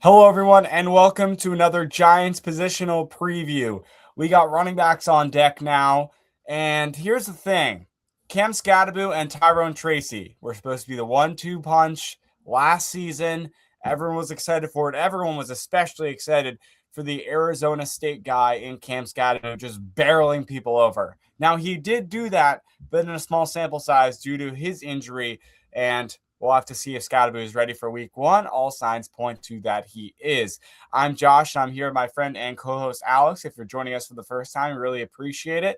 Hello, everyone, and welcome to another Giants positional preview. We got running backs on deck now, and here's the thing. Cam Skattebo and Tyrone Tracy were supposed to be the 1-2 punch last season. Everyone was excited for it. Everyone was especially excited for the Arizona State guy in Cam Skattebo just barreling people over. Now, he did do that, but in a small sample size due to his injury, and we'll have to see if Skattebo is ready for week one. All signs point to that he is. I'm Josh. I'm here with my friend and co-host Alex. If you're joining us for the first time, we really appreciate it.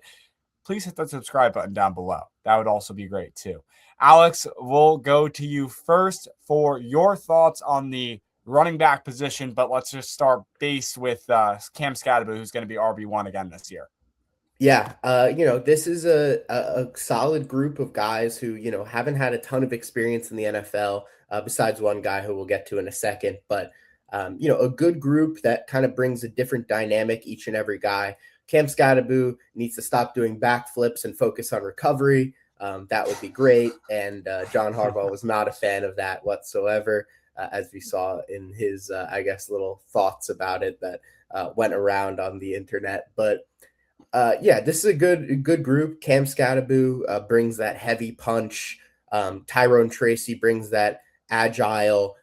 Please hit the subscribe button down below. That would also be great too. Alex, we'll go to you first for your thoughts on the running back position, but let's just start base with Cam Skattebo, who's going to be RB1 again this year. Yeah, this is a solid group of guys who, haven't had a ton of experience in the NFL, besides one guy who we'll get to in a second. But, a good group that kind of brings a different dynamic, each and every guy. Cam Skattebo needs to stop doing backflips and focus on recovery. That would be great. And John Harbaugh was not a fan of that whatsoever, as we saw in his, little thoughts about it that went around on the internet. But this is a good group. Cam Skattebo brings that heavy punch. Tyrone Tracy brings that agile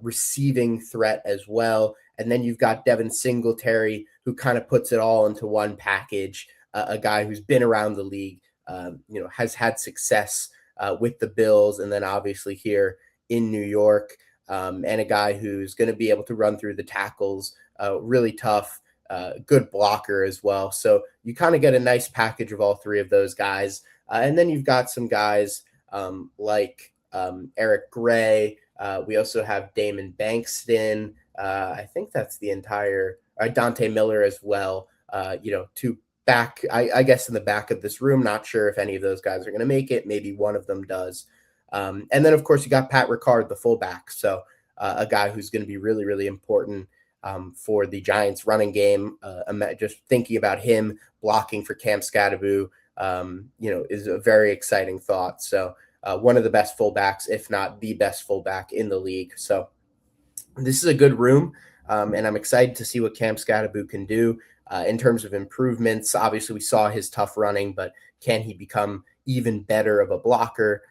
receiving threat as well. And then you've got Devin Singletary, who kind of puts it all into one package. A guy who's been around the league, has had success with the Bills, and then obviously here in New York, and a guy who's going to be able to run through the tackles, really tough. Good blocker as well. So you kind of get a nice package of all three of those guys. And then you've got some guys like Eric Gray. We also have Damon Bankston. I think that's the entire Dante Miller as well. Two back, I guess, in the back of this room. Not sure if any of those guys are going to make it. Maybe one of them does. And then, of course, you got Pat Ricard, the fullback. So a guy who's going to be really, really important for the Giants running game. Just thinking about him blocking for Cam Skattebo, is a very exciting thought. So one of the best fullbacks, if not the best fullback in the league. So this is a good room, and I'm excited to see what Cam Skattebo can do in terms of improvements. Obviously, we saw his tough running, but can he become even better of a blocker?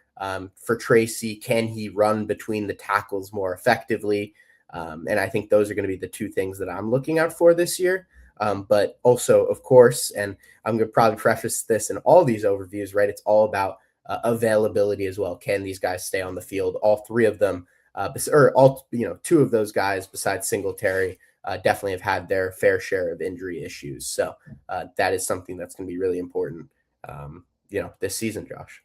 For Tracy, can he run between the tackles more effectively? And I think those are going to be the two things that I'm looking out for this year. But also, of course, and I'm going to probably preface this in all these overviews, right? It's all about availability as well. Can these guys stay on the field? All three of them, two of those guys besides Singletary, definitely have had their fair share of injury issues. So that is something that's going to be really important, this season, Josh.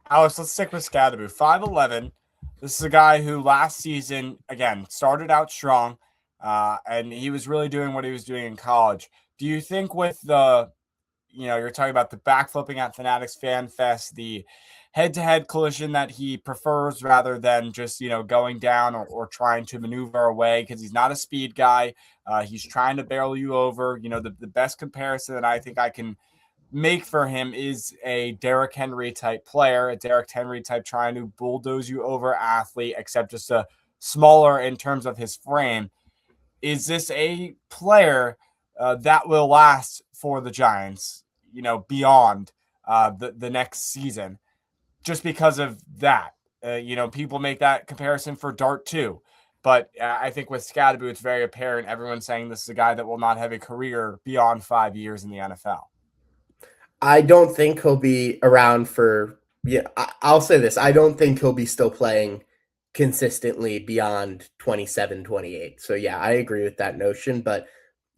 Alex, let's stick with Skattebo. 5'11". This is a guy who last season, again, started out strong, and he was really doing what he was doing in college. Do you think with you're talking about the backflipping at Fanatics Fan Fest, the head-to-head collision that he prefers rather than just, going down or trying to maneuver away because he's not a speed guy. He's trying to barrel you over. The best comparison that I think I can make for him is a Derrick Henry type player, a Derrick Henry type trying to bulldoze you over athlete, except just a smaller in terms of his frame. Is this a player that will last for the Giants, beyond the next season, just because of that? People make that comparison for Dart too. But I think with Skattebo, it's very apparent. Everyone's saying this is a guy that will not have a career beyond 5 years in the NFL. I don't think he'll be around for, I'll say this. I don't think he'll be still playing consistently beyond 27, 28. So, yeah, I agree with that notion. But,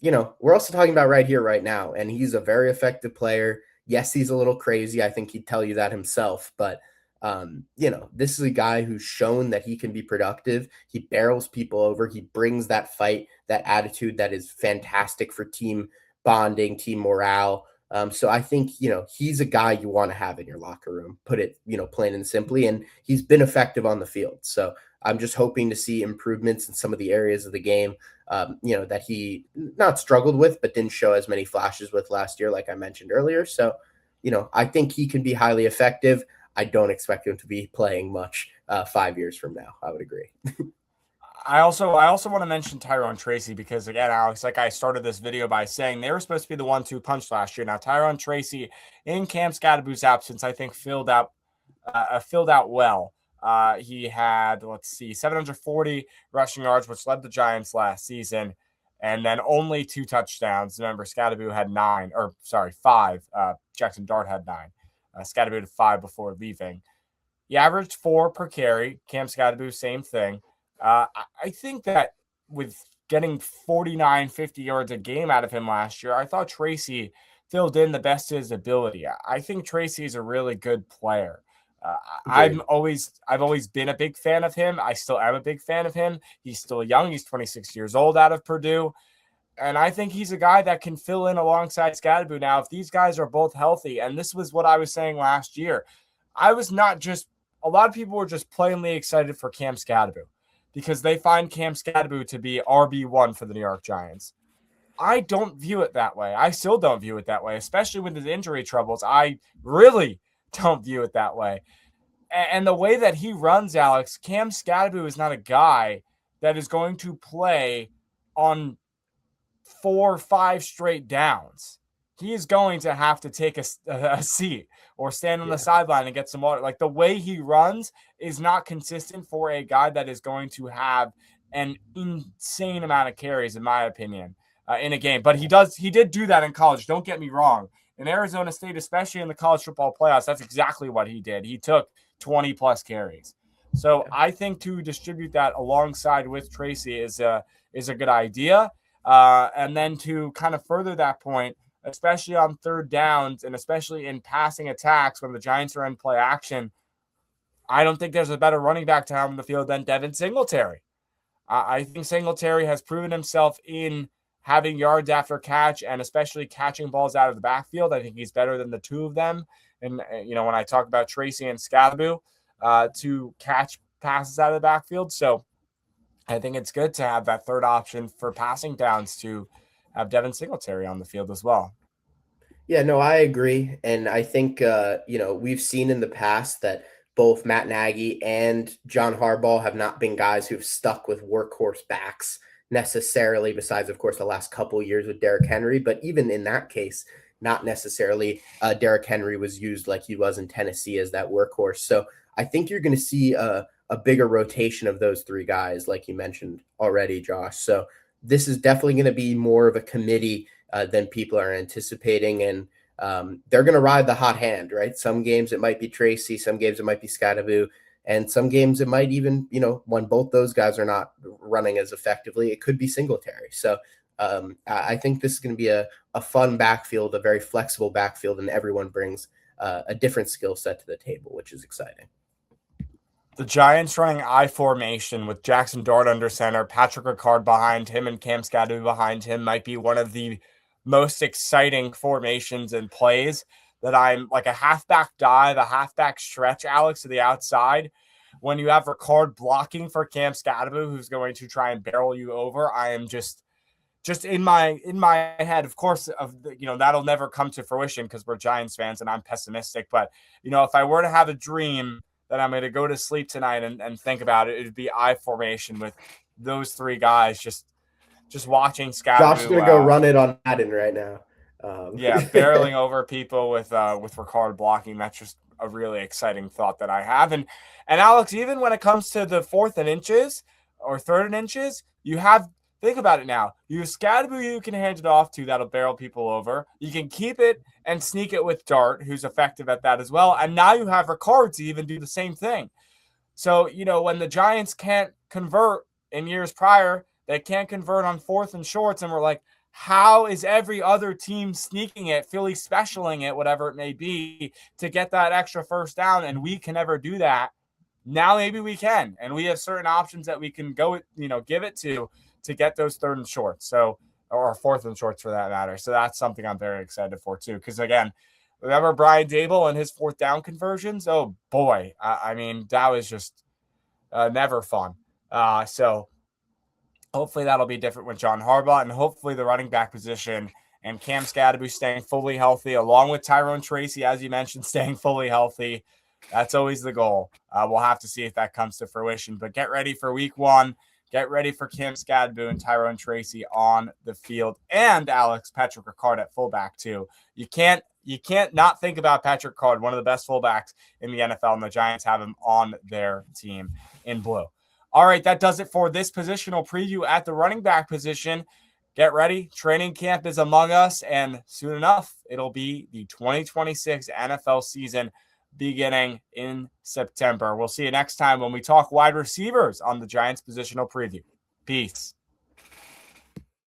we're also talking about right here, right now. And he's a very effective player. Yes, he's a little crazy. I think he'd tell you that himself. But, this is a guy who's shown that he can be productive. He barrels people over. He brings that fight, that attitude that is fantastic for team bonding, team morale. So I think, he's a guy you want to have in your locker room, put it, plain and simply, and he's been effective on the field. So I'm just hoping to see improvements in some of the areas of the game, that he not struggled with, but didn't show as many flashes with last year, like I mentioned earlier. So, I think he can be highly effective. I don't expect him to be playing much 5 years from now. I would agree. I also want to mention Tyrone Tracy because, again, Alex, like I started this video by saying, they were supposed to be the 1-2 punch last year. Now Tyrone Tracy, in Cam Skattebo's absence, I think filled out well. He had, let's see, 740 rushing yards, which led the Giants last season, and then only 2 touchdowns. Remember, Skattebo had 5. Jackson Dart had 9. Skattebo had 5 before leaving. He averaged 4 per carry. Cam Skattebo, same thing. I think that with getting 49, 50 yards a game out of him last year, I thought Tracy filled in the best of his ability. I think Tracy is a really good player. I've always been a big fan of him. I still am a big fan of him. He's still young. He's 26 years old out of Purdue. And I think he's a guy that can fill in alongside Skattebo. Now, if these guys are both healthy, and this was what I was saying last year, a lot of people were just plainly excited for Cam Skattebo because they find Cam Skattebo to be RB1 for the New York Giants. I don't view it that way. I still don't view it that way, especially with his injury troubles. I really don't view it that way. And the way that he runs, Alex, Cam Skattebo is not a guy that is going to play on 4 or 5 straight downs. He is going to have to take a seat or stand on the sideline and get some water. Like, the way he runs is not consistent for a guy that is going to have an insane amount of carries, in my opinion, in a game. But he did do that in college. Don't get me wrong. In Arizona State, especially in the college football playoffs, that's exactly what he did. He took 20 plus carries. So I think to distribute that alongside with Tracy is a good idea. And then to kind of further that point, especially on third downs and especially in passing attacks when the Giants are in play action, I don't think there's a better running back to have on the field than Devin Singletary. I think Singletary has proven himself in having yards after catch and especially catching balls out of the backfield. I think he's better than the two of them. And, when I talk about Tracy and Skattebo to catch passes out of the backfield. So I think it's good to have that third option for passing downs to have Devin Singletary on the field as well. Yeah, no, I agree. And I think, we've seen in the past that both Matt Nagy and John Harbaugh have not been guys who've stuck with workhorse backs necessarily, besides, of course, the last couple of years with Derrick Henry. But even in that case, not necessarily Derrick Henry was used like he was in Tennessee as that workhorse. So I think you're going to see a bigger rotation of those 3 guys, like you mentioned already, Josh. So this is definitely going to be more of a committee than people are anticipating. And they're going to ride the hot hand, right? Some games it might be Tracy, some games it might be Skattebo, and some games it might even, when both those guys are not running as effectively, it could be Singletary. So I think this is going to be a fun backfield, a very flexible backfield, and everyone brings a different skill set to the table, which is exciting. The Giants running I formation with Jackson Dart under center, Patrick Ricard behind him, and Cam Skattebo behind him might be one of the most exciting formations and plays that I'm like a halfback dive, a halfback stretch, Alex, to the outside. When you have Ricard blocking for Cam Skattebo, who's going to try and barrel you over, I am just in my head, of course, that'll never come to fruition because we're Giants fans and I'm pessimistic. But, if I were to have a dream that I'm going to go to sleep tonight and think about it, it'd be I formation with those 3 guys just watching Skattebo. Josh's going to go run it on Madden right now. Barreling over people with Ricard blocking. That's just a really exciting thought that I have. And Alex, even when it comes to the 4th and inches or 3rd and inches, think about it now. You have Skattebo you can hand it off to that'll barrel people over. You can keep it and sneak it with Dart, who's effective at that as well. And now you have Ricard to even do the same thing. So, when the Giants can't convert in years prior, they can't convert on 4th and shorts, and we're like, how is every other team sneaking it, Philly specialing it, whatever it may be, to get that extra first down, and we can never do that? Now maybe we can, and we have certain options that we can go, give it to get those 3rd and shorts, or 4th and shorts for that matter. So that's something I'm very excited for too. Because again, remember Brian Dable and his 4th down conversions? Oh boy, that was just never fun. So hopefully that'll be different with John Harbaugh, and hopefully the running back position and Cam Skattebo staying fully healthy, along with Tyrone Tracy, as you mentioned, staying fully healthy. That's always the goal. We'll have to see if that comes to fruition. But get ready for week 1. Get ready for Cam Skattebo and Tyrone Tracy on the field, and Alex Patrick Ricard at fullback too. You can't not think about Patrick Ricard, one of the best fullbacks in the NFL, and the Giants have him on their team in blue. All right, that does it for this positional preview at the running back position. Get ready. Training camp is among us, and soon enough, it'll be the 2026 NFL season beginning in September. We'll see you next time when we talk wide receivers on the Giants positional preview. Peace.